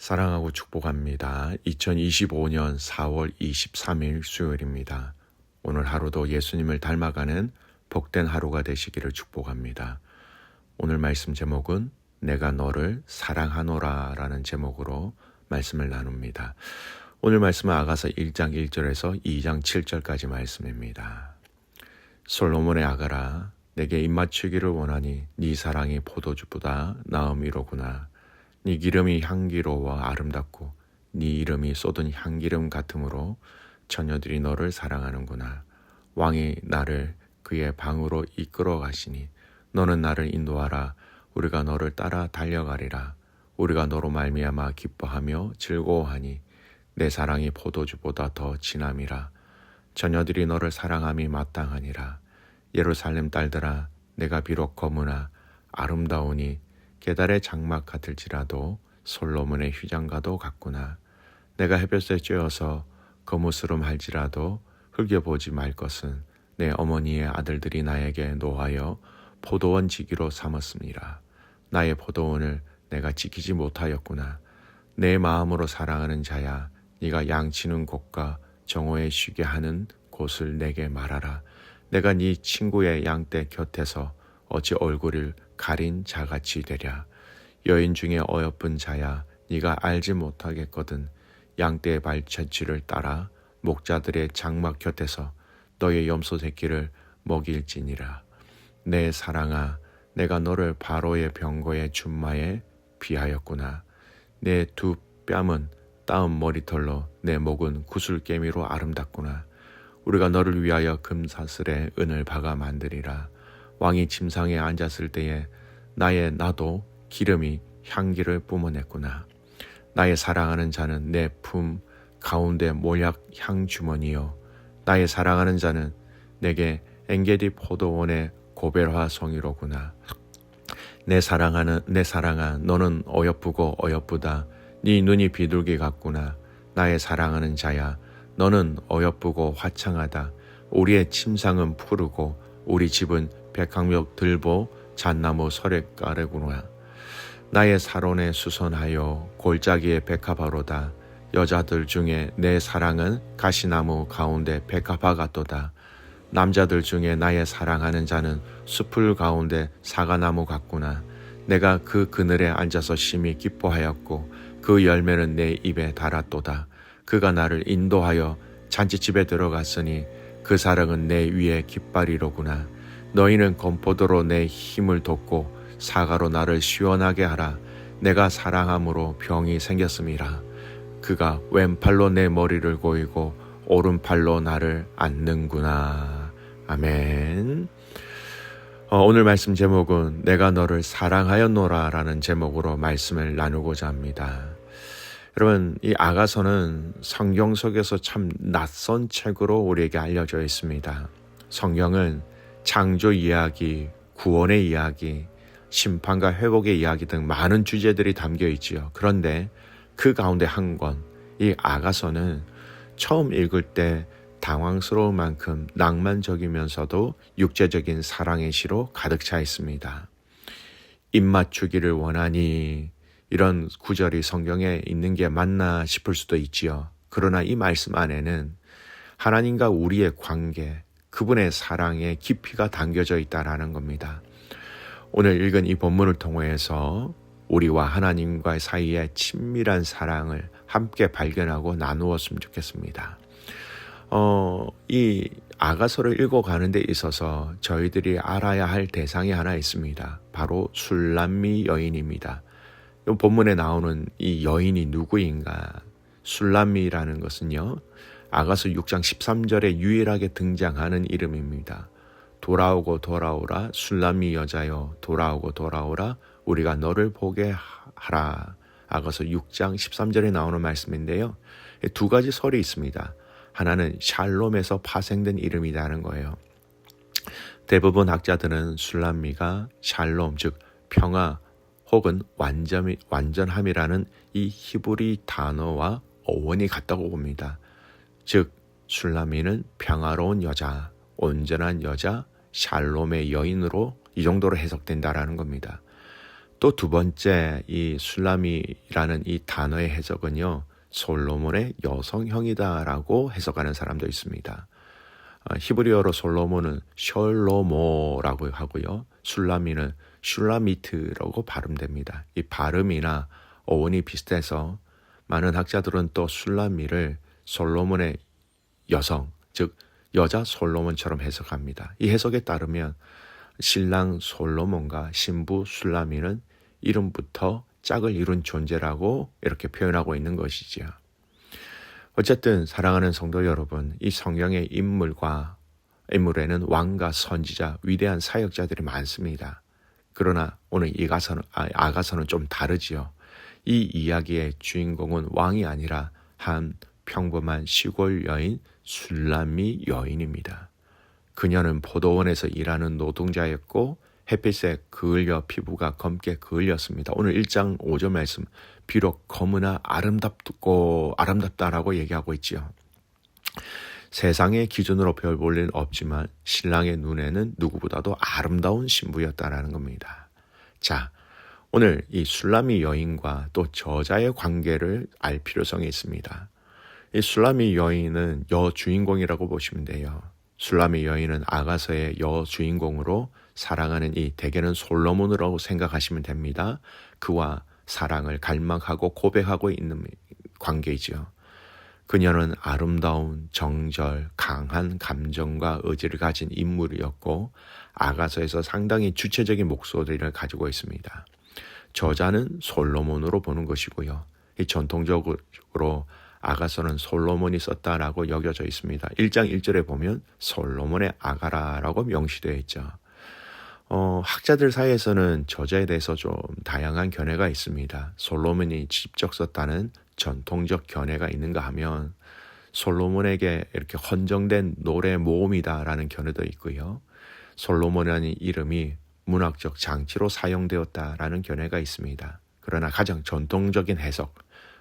사랑하고 축복합니다. 2025년 4월 23일 수요일입니다. 오늘 하루도 예수님을 닮아가는 복된 하루가 되시기를 축복합니다. 오늘 말씀 제목은 내가 너를 사랑하노라 라는 제목으로 말씀을 나눕니다. 오늘 말씀은 아가서 1장 1절에서 2장 7절까지 말씀입니다. 솔로몬의 아가라, 내게 입맞추기를 원하니 네 사랑이 포도주보다 나음이로구나. 네 기름이 향기로워 아름답고 네 이름이 쏟은 향기름 같으므로 처녀들이 너를 사랑하는구나. 왕이 나를 그의 방으로 이끌어 가시니 너는 나를 인도하라. 우리가 너를 따라 달려가리라. 우리가 너로 말미암아 기뻐하며 즐거워하니 내 사랑이 포도주보다 더 진함이라. 처녀들이 너를 사랑함이 마땅하니라. 예루살렘 딸들아, 내가 비록 거무나 아름다우니 게달의 장막 같을지라도 솔로몬의 휘장과도 같구나. 내가 햇볕에 쬐어서 거무스름할지라도 흘겨보지 말 것은 내 어머니의 아들들이 나에게 노하여 포도원 지기로 삼았습니다. 나의 포도원을 내가 지키지 못하였구나. 내 마음으로 사랑하는 자야, 네가 양치는 곳과 정오에 쉬게 하는 곳을 내게 말하라. 내가 네 친구의 양떼 곁에서 어찌 얼굴을 가린 자같이 되랴. 여인 중에 어여쁜 자야, 네가 알지 못하겠거든. 양떼의 발자취를 따라 목자들의 장막 곁에서 너의 염소 새끼를 먹일지니라. 내 사랑아, 내가 너를 바로의 병거의 준마에 비하였구나. 내 두 뺨은 따은 머리털로 내 목은 구슬개미로 아름답구나. 우리가 너를 위하여 금사슬에 은을 박아 만들이라. 왕이 침상에 앉았을 때에 나도 기름이 향기를 뿜어냈구나. 나의 사랑하는 자는 내 품 가운데 모약 향주머니요. 나의 사랑하는 자는 내게 엔게디 포도원의 고벨화 성이로구나. 내 사랑아, 너는 어여쁘고 어여쁘다. 네 눈이 비둘기 같구나. 나의 사랑하는 자야, 너는 어여쁘고 화창하다. 우리의 침상은 푸르고 우리 집은 백항목 들보 잣나무 서래가래구나. 나의 사론에 수선하여 골짜기의 백합화로다. 여자들 중에 내 사랑은 가시나무 가운데 백합화 같도다. 남자들 중에 나의 사랑하는 자는 숲을 가운데 사과나무 같구나. 내가 그 그늘에 앉아서 심히 기뻐하였고 그 열매는 내 입에 달았도다. 그가 나를 인도하여 잔치집에 들어갔으니 그 사랑은 내 위에 깃발이로구나. 너희는 건포도로 내 힘을 돋고 사과로 나를 시원하게 하라. 내가 사랑함으로 병이 생겼음이라. 그가 왼팔로 내 머리를 고이고 오른팔로 나를 안는구나. 아멘. 오늘 말씀 제목은 내가 너를 사랑하였노라 라는 제목으로 말씀을 나누고자 합니다. 여러분, 이 아가서는 성경 속에서 참 낯선 책으로 우리에게 알려져 있습니다. 성경은 창조 이야기, 구원의 이야기, 심판과 회복의 이야기 등 많은 주제들이 담겨 있지요. 그런데 그 가운데 한 권, 이 아가서는 처음 읽을 때 당황스러울 만큼 낭만적이면서도 육체적인 사랑의 시로 가득 차 있습니다. 입맞추기를 원하니, 이런 구절이 성경에 있는 게 맞나 싶을 수도 있지요. 그러나 이 말씀 안에는 하나님과 우리의 관계, 그분의 사랑의 깊이가 담겨져 있다라는 겁니다. 오늘 읽은 이 본문을 통해서 우리와 하나님과의 사이에 친밀한 사랑을 함께 발견하고 나누었으면 좋겠습니다. 이 아가서를 읽어가는 데 있어서 저희들이 알아야 할 대상이 하나 있습니다. 바로 술람미 여인입니다. 이 본문에 나오는 이 여인이 누구인가? 술람미라는 것은요, 아가서 6장 13절에 유일하게 등장하는 이름입니다. 돌아오고 돌아오라 술람미 여자여, 돌아오고 돌아오라 우리가 너를 보게 하라. 아가서 6장 13절에 나오는 말씀인데요, 두 가지 설이 있습니다. 하나는 샬롬에서 파생된 이름이라는 거예요. 대부분 학자들은 술람미가 샬롬, 즉 평화 혹은 완전함이라는 이 히브리 단어와 어원이 같다고 봅니다. 즉 술람미는 평화로운 여자, 온전한 여자, 샬롬의 여인으로 이 정도로 해석된다라는 겁니다. 또 두 번째 이 술람이라는 이 단어의 해석은요, 솔로몬의 여성형이다라고 해석하는 사람도 있습니다. 히브리어로 솔로몬은 셜로모라고 하고요, 술람이는 슐라미트라고 발음됩니다. 이 발음이나 어원이 비슷해서 많은 학자들은 또 술람미를 솔로몬의 여성, 즉 여자 솔로몬처럼 해석합니다. 이 해석에 따르면 신랑 솔로몬과 신부 술라미는 이름부터 짝을 이룬 존재라고 이렇게 표현하고 있는 것이지요. 어쨌든 사랑하는 성도 여러분, 이 성경의 인물에는 왕과 선지자, 위대한 사역자들이 많습니다. 그러나 오늘 아가서는 좀 다르지요. 이 이야기의 주인공은 왕이 아니라 한 평범한 시골 여인 술람미 여인입니다. 그녀는 포도원에서 일하는 노동자였고 햇빛에 그을려 피부가 검게 그을렸습니다. 오늘 1장 5절 말씀, 비록 검으나 아름답다라고 얘기하고 있지요. 세상의 기준으로 별 볼 일은 없지만 신랑의 눈에는 누구보다도 아름다운 신부였다라는 겁니다. 자, 오늘 이 술람미 여인과 또 저자의 관계를 알 필요성이 있습니다. 이 술람미 여인은 여주인공이라고 보시면 돼요. 술람미 여인은 아가서의 여주인공으로 사랑하는 이 대개는 솔로몬이라고 생각하시면 됩니다. 그와 사랑을 갈망하고 고백하고 있는 관계이지요. 그녀는 아름다운 정절, 강한 감정과 의지를 가진 인물이었고 아가서에서 상당히 주체적인 목소리를 가지고 있습니다. 저자는 솔로몬으로 보는 것이고요. 이 전통적으로 아가서는 솔로몬이 썼다라고 여겨져 있습니다. 1장 1절에 보면 솔로몬의 아가라라고 명시되어 있죠. 학자들 사이에서는 저자에 대해서 좀 다양한 견해가 있습니다. 솔로몬이 직접 썼다는 전통적 견해가 있는가 하면 솔로몬에게 이렇게 헌정된 노래 모음이다라는 견해도 있고요. 솔로몬이라는 이름이 문학적 장치로 사용되었다라는 견해가 있습니다. 그러나 가장 전통적인 해석,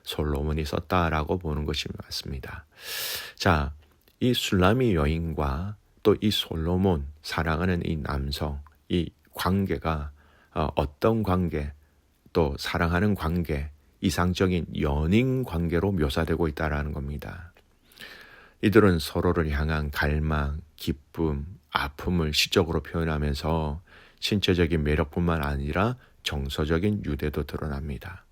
솔로몬이 썼다라고 보는 것이 맞습니다. 자, 이 술람미 여인과 또 이 솔로몬, 사랑하는 이 남성, 이 관계가 어떤 관계, 또 사랑하는 관계, 이상적인 연인 관계로 묘사되고 있다는 겁니다. 이들은 서로를 향한 갈망, 기쁨, 아픔을 시적으로 표현하면서 신체적인 매력뿐만 아니라 정서적인 유대도 드러납니다.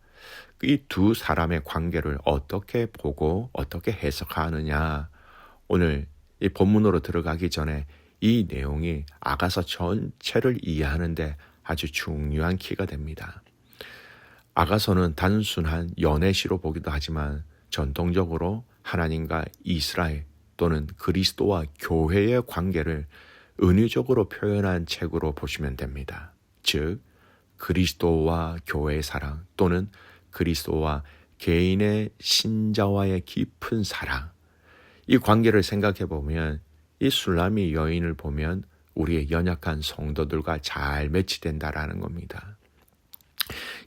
이 두 사람의 관계를 어떻게 보고 어떻게 해석하느냐, 오늘 이 본문으로 들어가기 전에 이 내용이 아가서 전체를 이해하는데 아주 중요한 키가 됩니다. 아가서는 단순한 연애시로 보기도 하지만 전통적으로 하나님과 이스라엘 또는 그리스도와 교회의 관계를 은유적으로 표현한 책으로 보시면 됩니다. 즉, 그리스도와 교회의 사랑 또는 그리스도와 개인의 신자와의 깊은 사랑, 이 관계를 생각해 보면 이 술람미 여인을 보면 우리의 연약한 성도들과 잘 매치된다라는 겁니다.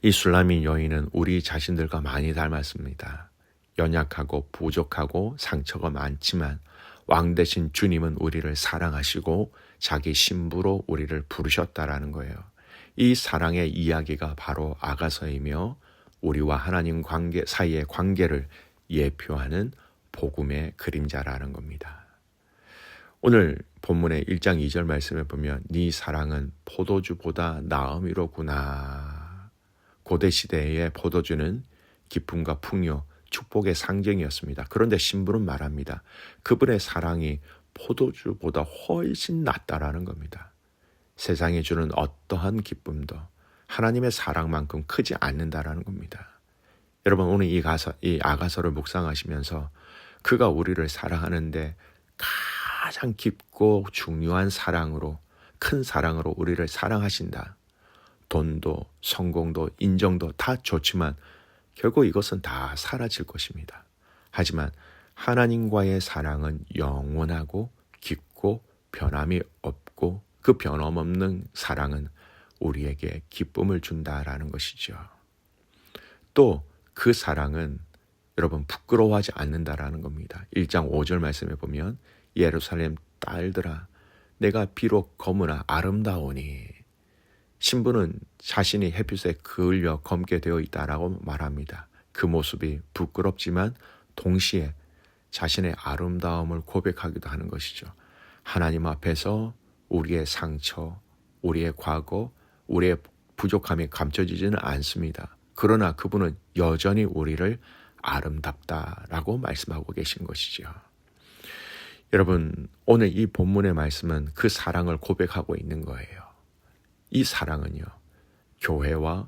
이 술람미 여인은 우리 자신들과 많이 닮았습니다. 연약하고 부족하고 상처가 많지만 왕 대신 주님은 우리를 사랑하시고 자기 신부로 우리를 부르셨다라는 거예요. 이 사랑의 이야기가 바로 아가서이며 우리와 하나님 사이의 관계를 예표하는 복음의 그림자라는 겁니다. 오늘 본문의 1장 2절 말씀에 보면 네 사랑은 포도주보다 나음이로구나. 고대 시대의 포도주는 기쁨과 풍요, 축복의 상징이었습니다. 그런데 신부는 말합니다. 그분의 사랑이 포도주보다 훨씬 낫다라는 겁니다. 세상이 주는 어떠한 기쁨도 하나님의 사랑만큼 크지 않는다라는 겁니다. 여러분, 오늘 이 아가서를 묵상하시면서 그가 우리를 사랑하는데 가장 깊고 중요한 사랑으로, 큰 사랑으로 우리를 사랑하신다. 돈도 성공도 인정도 다 좋지만 결국 이것은 다 사라질 것입니다. 하지만 하나님과의 사랑은 영원하고 깊고 변함이 없고 그 변함없는 사랑은 우리에게 기쁨을 준다라는 것이죠. 또 그 사랑은 여러분 부끄러워하지 않는다라는 겁니다. 1장 5절 말씀에 보면 예루살렘 딸들아, 내가 비록 검으나 아름다우니, 신부는 자신이 햇빛에 그을려 검게 되어 있다라고 말합니다. 그 모습이 부끄럽지만 동시에 자신의 아름다움을 고백하기도 하는 것이죠. 하나님 앞에서 우리의 상처, 우리의 과거, 우리의 부족함이 감춰지지는 않습니다. 그러나 그분은 여전히 우리를 아름답다라고 말씀하고 계신 것이죠. 여러분, 오늘 이 본문의 말씀은 그 사랑을 고백하고 있는 거예요. 이 사랑은요, 교회와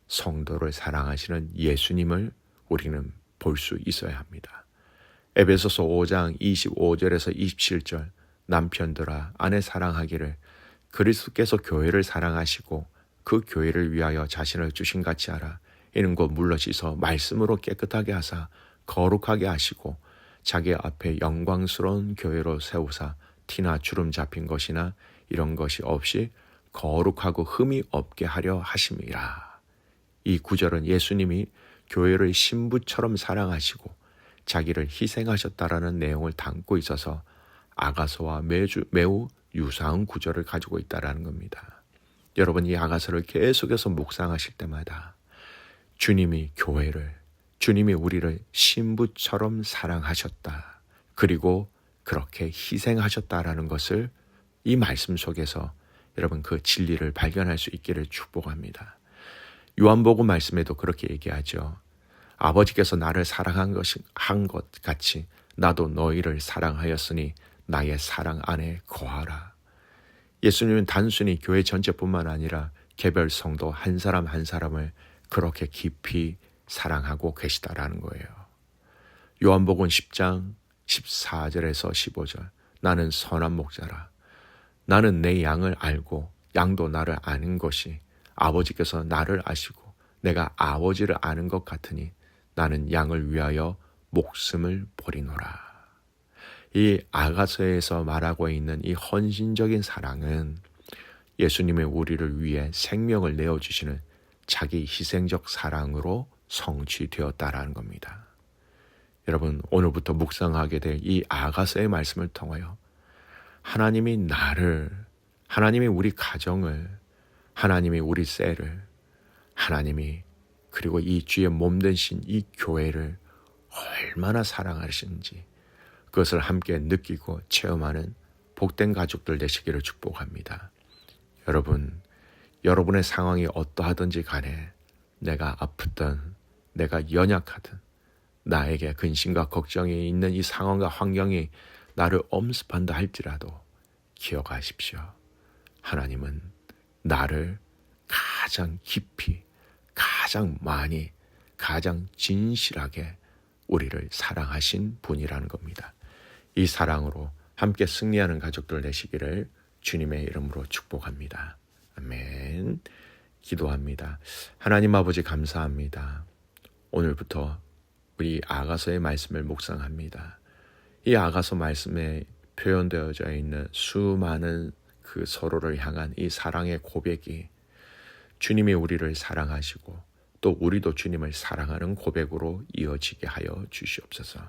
성도를 사랑하시는 예수님을 우리는 볼 수 있어야 합니다. 에베소서 5장 25절에서 27절, 남편들아 아내 사랑하기를 그리스도께서 교회를 사랑하시고 그 교회를 위하여 자신을 주신 같이 하라. 이는 곧 물러 씻어 말씀으로 깨끗하게 하사 거룩하게 하시고 자기 앞에 영광스러운 교회로 세우사 티나 주름 잡힌 것이나 이런 것이 없이 거룩하고 흠이 없게 하려 하심이라. 이 구절은 예수님이 교회를 신부처럼 사랑하시고 자기를 희생하셨다라는 내용을 담고 있어서 아가서와 매우 유사한 구절을 가지고 있다라는 겁니다. 여러분, 이 아가서를 계속해서 묵상하실 때마다 주님이 주님이 우리를 신부처럼 사랑하셨다. 그리고 그렇게 희생하셨다라는 것을 이 말씀 속에서 여러분 그 진리를 발견할 수 있기를 축복합니다. 요한복음 말씀에도 그렇게 얘기하죠. 아버지께서 나를 사랑한 것 같이 나도 너희를 사랑하였으니 나의 사랑 안에 거하라. 예수님은 단순히 교회 전체뿐만 아니라 개별 성도 한 사람 한 사람을 그렇게 깊이 사랑하고 계시다라는 거예요. 요한복음 10장 14절에서 15절, 나는 선한 목자라. 나는 내 양을 알고 양도 나를 아는 것이 아버지께서 나를 아시고 내가 아버지를 아는 것 같으니 나는 양을 위하여 목숨을 버리노라. 이 아가서에서 말하고 있는 이 헌신적인 사랑은 예수님의 우리를 위해 생명을 내어주시는 자기 희생적 사랑으로 성취되었다라는 겁니다. 여러분, 오늘부터 묵상하게 될 이 아가서의 말씀을 통하여 하나님이 하나님이 우리 가정을, 하나님이 우리 셀을, 하나님이 그리고 이 주의 몸된 신 이 교회를 얼마나 사랑하시는지 그것을 함께 느끼고 체험하는 복된 가족들 되시기를 축복합니다. 여러분의 상황이 어떠하든지 간에 내가 아프든 내가 연약하든 나에게 근심과 걱정이 있는 이 상황과 환경이 나를 엄습한다 할지라도 기억하십시오. 하나님은 나를 가장 깊이, 가장 많이, 가장 진실하게 우리를 사랑하신 분이라는 겁니다. 이 사랑으로 함께 승리하는 가족들 되시기를 주님의 이름으로 축복합니다. 아멘. 기도합니다. 하나님 아버지 감사합니다. 오늘부터 우리 아가서의 말씀을 묵상합니다. 이 아가서 말씀에 표현되어져 있는 수많은 그 서로를 향한 이 사랑의 고백이 주님이 우리를 사랑하시고 또 우리도 주님을 사랑하는 고백으로 이어지게 하여 주시옵소서.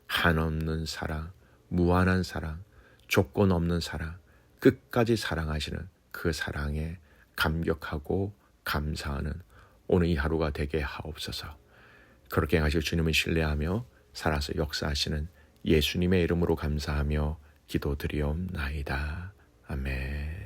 한없는 사랑, 무한한 사랑, 조건 없는 사랑, 끝까지 사랑하시는 그 사랑에 감격하고 감사하는 오늘 이 하루가 되게 하옵소서. 그렇게 하실 주님을 신뢰하며 살아서 역사하시는 예수님의 이름으로 감사하며 기도드리옵나이다. 아멘.